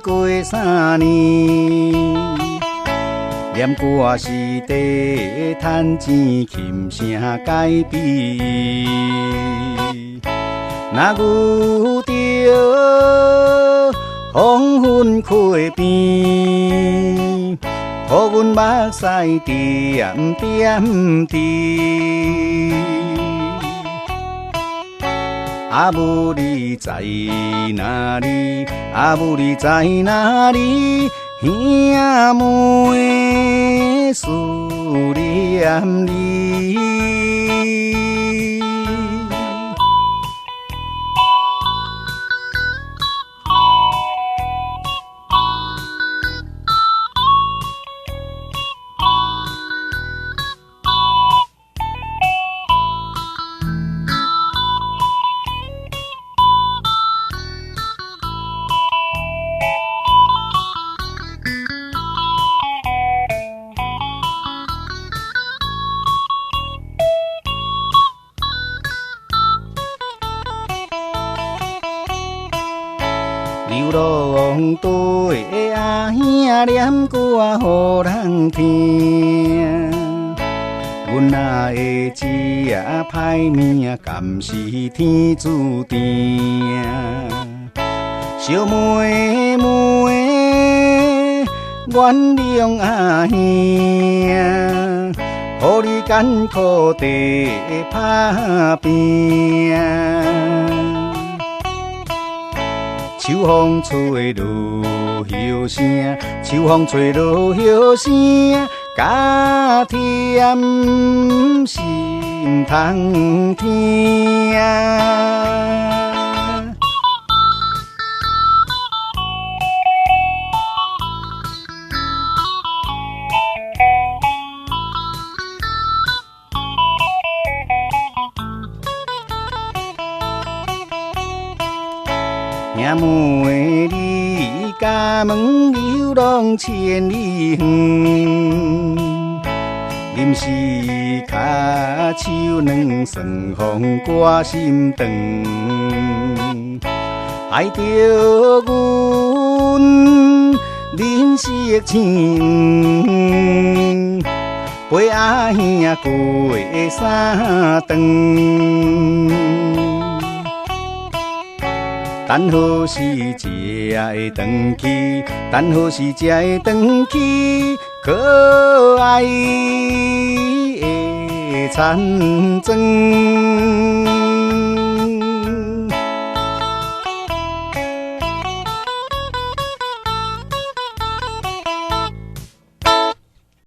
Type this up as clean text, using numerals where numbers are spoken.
过3年，念歌时地趁钱，琴声改变。若遇着黄昏溪边，予阮目屎点点滴。阿母你在哪里？阿母你在哪里？兄妹思念你。流浪队的阿兄念歌予人听，阮阿的这歹命，敢是天注定？小妹妹原谅阿兄，予你艰苦地打拼。秋风吹落叶声，秋风吹落叶声，加甜心通听。兄妹你家门流浪千里远，临时脚手软，算风挂心肠，爱着阮忍惜情，陪阿兄过3顿。等何时才会回去？等何时才会回去？可爱的残妆。